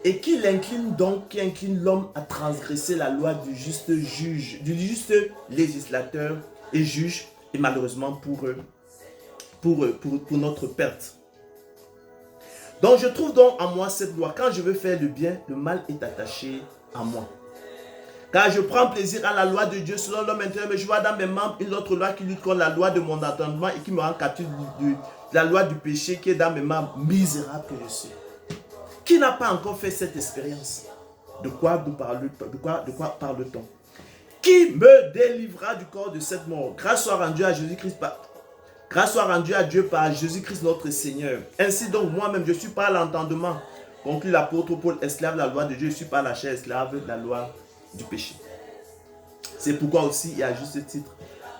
[SPEAKER 2] et qui incline l'homme à transgresser la loi du juste juge, du juste législateur et juge, et malheureusement pour notre perte. Donc je trouve donc en moi cette loi. Quand je veux faire le bien, le mal est attaché à moi. Car je prends plaisir à la loi de Dieu selon l'homme intérieur, mais je vois dans mes membres une autre loi qui lutte contre la loi de mon entendement et qui me rend captif de la loi du péché qui est dans mes membres. Misérable que je suis. Qui n'a pas encore fait cette expérience? De quoi parle-t-on? Qui me délivrera du corps de cette mort? Grâce soit rendue à Jésus-Christ Grâce soit rendue à Dieu par Jésus-Christ notre Seigneur. Ainsi donc, moi-même, je suis par l'entendement, conclut l'apôtre Paul, esclave de la loi de Dieu, je suis par la chair esclave de la loi du péché. C'est pourquoi aussi, et à juste titre,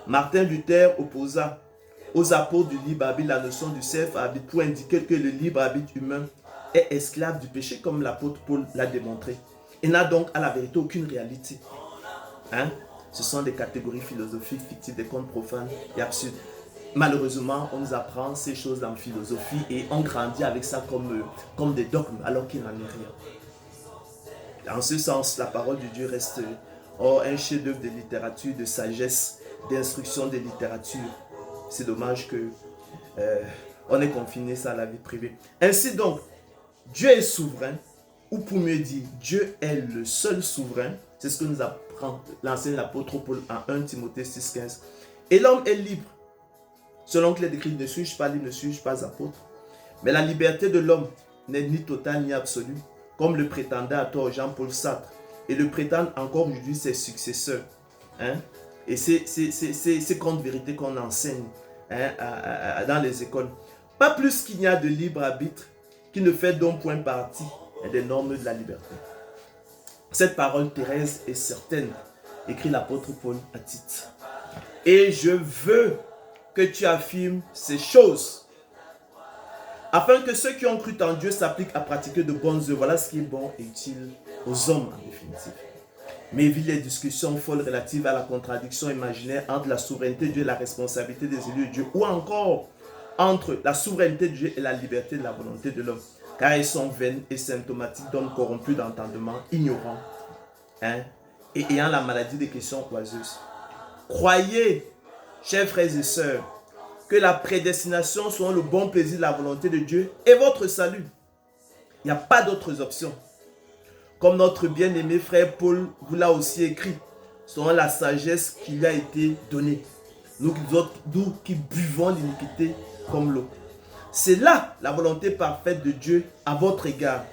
[SPEAKER 2] Martin Luther opposa aux apôtres du libre arbitre la notion du self-arbitre pour indiquer que le libre arbitre humain est esclave du péché, comme l'apôtre Paul l'a démontré, et n'a donc à la vérité aucune réalité. Ce sont des catégories philosophiques fictives, des contes profanes et absurdes. Malheureusement, on nous apprend ces choses dans la philosophie et on grandit avec ça comme des dogmes alors qu'il n'en est rien. En ce sens, la parole de Dieu reste Oh, un chef-d'œuvre de littérature, de sagesse, d'instruction de littérature. C'est dommage que on ait confiné ça à la vie privée. Ainsi donc, Dieu est souverain, ou pour mieux dire, Dieu est le seul souverain. C'est ce que nous apprend l'enseigne l'apôtre Paul en 1 Timothée 6,15. Et l'homme est libre. Selon qu'il est écrit, ne suis-je pas libre, ne suis-je pas apôtre. Mais la liberté de l'homme n'est ni totale ni absolue, comme le prétendait à tort Jean-Paul Sartre, et le prétendent encore aujourd'hui ses successeurs. Hein? Et c'est contre vérité qu'on enseigne dans les écoles. Pas plus qu'il n'y a de libre arbitre qui ne fait donc point partie des normes de la liberté. Cette parole, Thérèse, est certaine, écrit l'apôtre Paul à Tite. Et je veux que tu affirmes ces choses, afin que ceux qui ont cru en Dieu s'appliquent à pratiquer de bonnes œuvres. Voilà ce qui est bon et utile aux hommes en définitive. Mais évite les discussions folles relatives à la contradiction imaginaire entre la souveraineté de Dieu et la responsabilité des élus de Dieu, ou encore entre la souveraineté de Dieu et la liberté de la volonté de l'homme, car elles sont vaines et symptomatiques d'hommes corrompus d'entendement, ignorants, et ayant la maladie des questions oiseuses. Croyez, chers frères et sœurs, que la prédestination selon le bon plaisir de la volonté de Dieu est votre salut. Il n'y a pas d'autres options. Comme notre bien-aimé frère Paul vous l'a aussi écrit, selon la sagesse qui lui a été donnée. Nous qui buvons l'iniquité comme l'eau. C'est là la volonté parfaite de Dieu à votre égard,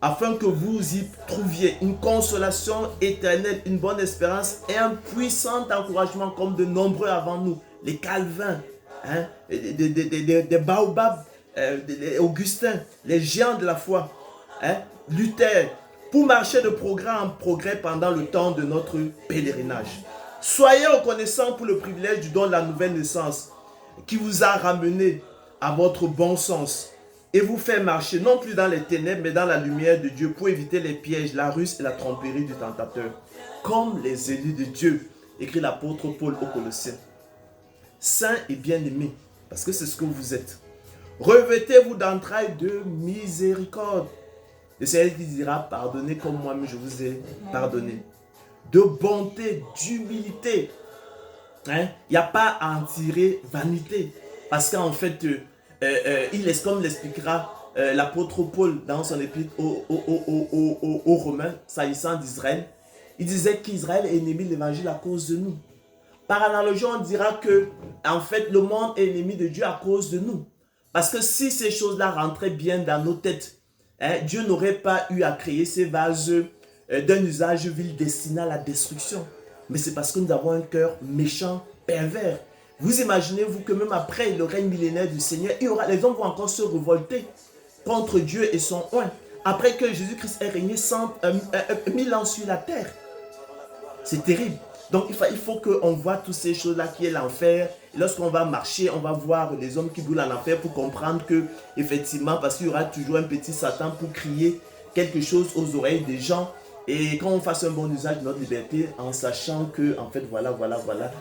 [SPEAKER 2] afin que vous y trouviez une consolation éternelle, une bonne espérance et un puissant encouragement comme de nombreux avant nous, les Calvins, des Baobabs, les Augustins, les géants de la foi, Luther, pour marcher de progrès en progrès pendant le temps de notre pèlerinage. Soyez reconnaissants pour le privilège du don de la nouvelle naissance qui vous a ramené à votre bon sens et vous fait marcher non plus dans les ténèbres mais dans la lumière de Dieu pour éviter les pièges, la ruse et la tromperie du tentateur. Comme les élus de Dieu, écrit l'apôtre Paul aux Colossiens. Saints et bien-aimés, parce que c'est ce que vous êtes. Revêtez-vous d'entrailles de miséricorde. Le Seigneur qui dira, pardonnez comme moi-même je vous ai pardonné. De bonté, d'humilité. Il n'y a pas à en tirer vanité. Parce qu'en fait, il est comme l'expliquera l'apôtre Paul dans son épître aux Romains, s'agissant d'Israël. Il disait qu'Israël est ennemi de l'évangile à cause de nous. Par analogie, on dira que en fait, le monde est ennemi de Dieu à cause de nous. Parce que si ces choses-là rentraient bien dans nos têtes, Dieu n'aurait pas eu à créer ces vases d'un usage vil destiné à la destruction. Mais c'est parce que nous avons un cœur méchant, pervers. Vous imaginez-vous que même après le règne millénaire du Seigneur, les hommes vont encore se révolter contre Dieu et son oint. Après que Jésus-Christ ait régné 1000 ans sur la terre. C'est terrible. Donc il faut qu'on voit toutes ces choses-là qui est l'enfer. Et lorsqu'on va marcher, on va voir les hommes qui brûlent en enfer pour comprendre que, effectivement, parce qu'il y aura toujours un petit Satan pour crier quelque chose aux oreilles des gens. Et quand on fasse un bon usage de notre liberté, en sachant que, en fait, voilà,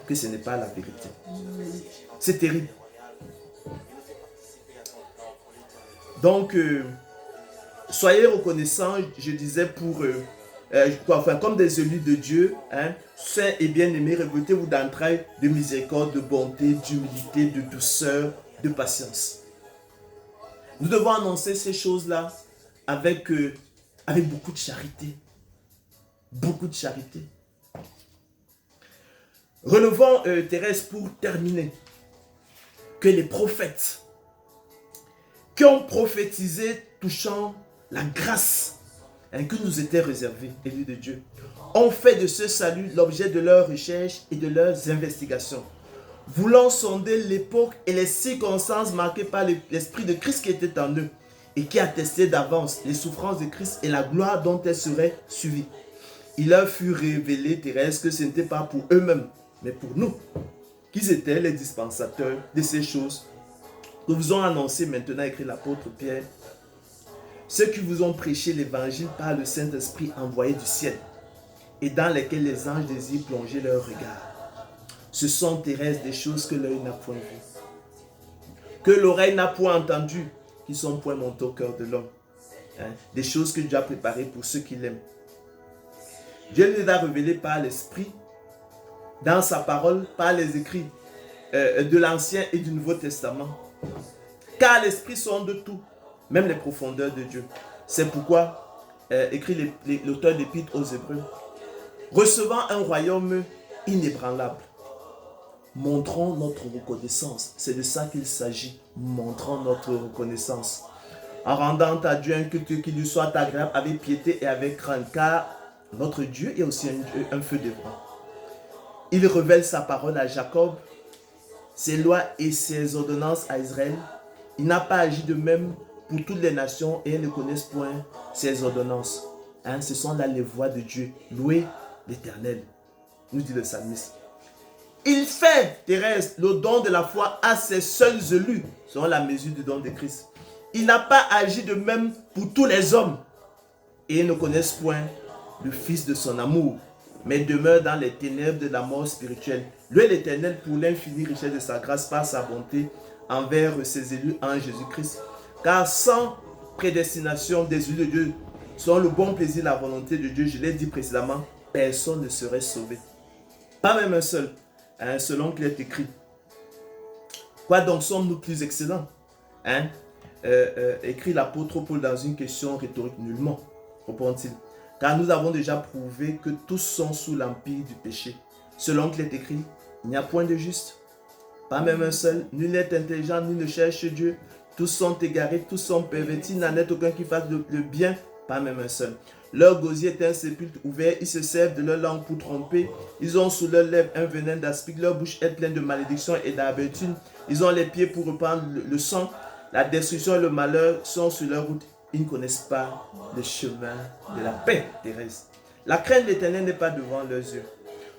[SPEAKER 2] que ce n'est pas la vérité. C'est terrible. Donc, soyez reconnaissants, je disais, pour... comme des élus de Dieu, saints et bien-aimés, revêtez-vous d'entrailles de miséricorde, de bonté, d'humilité, de douceur, de patience. Nous devons annoncer ces choses-là avec beaucoup de charité. Beaucoup de charité. Relevons, Thérèse, pour terminer, que les prophètes qui ont prophétisé touchant la grâce que nous était réservée, élus de Dieu, ont fait de ce salut l'objet de leurs recherches et de leurs investigations, voulant sonder l'époque et les circonstances marquées par l'Esprit de Christ qui était en eux et qui attestait d'avance les souffrances de Christ et la gloire dont elles seraient suivies. Il leur fut révélé, Thérèse, que ce n'était pas pour eux-mêmes, mais pour nous, qu'ils étaient les dispensateurs de ces choses que vous ont annoncé maintenant, écrit l'apôtre Pierre, ceux qui vous ont prêché l'évangile par le Saint-Esprit envoyé du ciel et dans lesquels les anges désirent plonger leur regard. Ce sont, Thérèse, des choses que l'œil n'a point vues, que l'oreille n'a point entendues, qui sont point montées au cœur de l'homme. Des choses que Dieu a préparées pour ceux qui l'aiment. Dieu les a révélés par l'Esprit, dans sa parole, par les écrits de l'Ancien et du Nouveau Testament. Car l'Esprit sonde tout, même les profondeurs de Dieu. C'est pourquoi, écrit l'auteur de l'Épître aux Hébreux, recevant un royaume inébranlable, montrons notre reconnaissance. C'est de ça qu'il s'agit, montrons notre reconnaissance. En rendant à Dieu un culte qui lui soit agréable avec piété et avec crainte, car notre Dieu est aussi un feu dévorant. Il révèle sa parole à Jacob, ses lois et ses ordonnances à Israël. Il n'a pas agi de même pour toutes les nations et elles ne connaissent point ses ordonnances. Ce sont là les voies de Dieu. Louez l'Éternel, nous dit le psalmiste. Il fait, Thérèse, le don de la foi à ses seuls élus, selon la mesure du don de Christ. Il n'a pas agi de même pour tous les hommes et ils ne connaissent point le Fils de son amour, mais demeure dans les ténèbres de la mort spirituelle. Louez l'Éternel pour l'infinie richesse de sa grâce par sa bonté envers ses élus en Jésus-Christ. Car sans prédestination des élus de Dieu, sans le bon plaisir et la volonté de Dieu, je l'ai dit précédemment, personne ne serait sauvé. Pas même un seul, selon qu'il est écrit. Quoi donc sommes-nous plus excellents? Écrit l'apôtre Paul dans une question rhétorique, nullement, répond-il. Car nous avons déjà prouvé que tous sont sous l'empire du péché. Selon qu'il est écrit, il n'y a point de juste, pas même un seul, nul n'est intelligent, nul ne cherche Dieu. Tous sont égarés, tous sont pervertis, il n'en est aucun qui fasse le bien, pas même un seul. Leur gosier est un sépulcre ouvert, ils se servent de leur langue pour tromper. Ils ont sous leurs lèvres un venin d'aspic, leur bouche est pleine de malédiction et d'amertume. Ils ont les pieds pour reprendre le sang. La destruction et le malheur sont sur leur route. Ils ne connaissent pas le chemin de la paix, Thérèse. La crainte de l'Éternel n'est pas devant leurs yeux.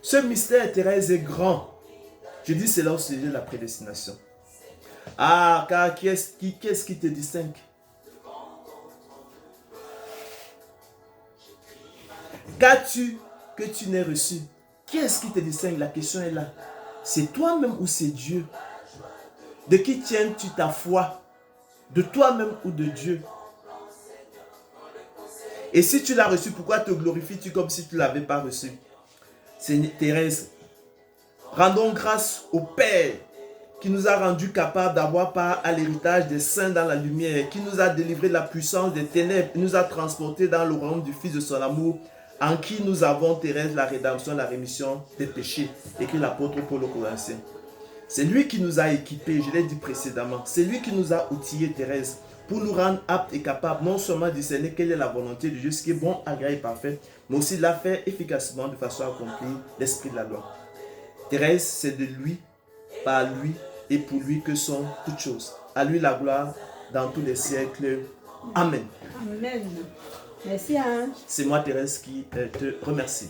[SPEAKER 2] Ce mystère, Thérèse, est grand. Je dis cela au sujet de la prédestination. Ah, car qu'est-ce qui te distingue? Qu'as-tu que tu n'aies reçu? Qu'est-ce qui te distingue? La question est là. C'est toi-même ou c'est Dieu? De qui tiens-tu ta foi? De toi-même ou de Dieu? Et si tu l'as reçu, pourquoi te glorifies-tu comme si tu ne l'avais pas reçu? C'est Thérèse. Rendons grâce au Père qui nous a rendus capables d'avoir part à l'héritage des saints dans la lumière, qui nous a délivrés de la puissance des ténèbres, qui nous a transportés dans le royaume du Fils de son amour, en qui nous avons, Thérèse, la rédemption, la rémission des péchés, écrit l'apôtre Paul aux Corinthiens. C'est lui qui nous a équipés, je l'ai dit précédemment, c'est lui qui nous a outillés, Thérèse, pour nous rendre aptes et capables non seulement de discerner quelle est la volonté de Dieu, ce qui est bon, agréable et parfait, mais aussi de la faire efficacement de façon à accomplir l'esprit de la loi. Thérèse, c'est de lui, par lui et pour lui que sont toutes choses. À lui la gloire dans tous les siècles. Amen.
[SPEAKER 1] Amen. Merci Ange.
[SPEAKER 2] C'est moi, Thérèse, qui te remercie.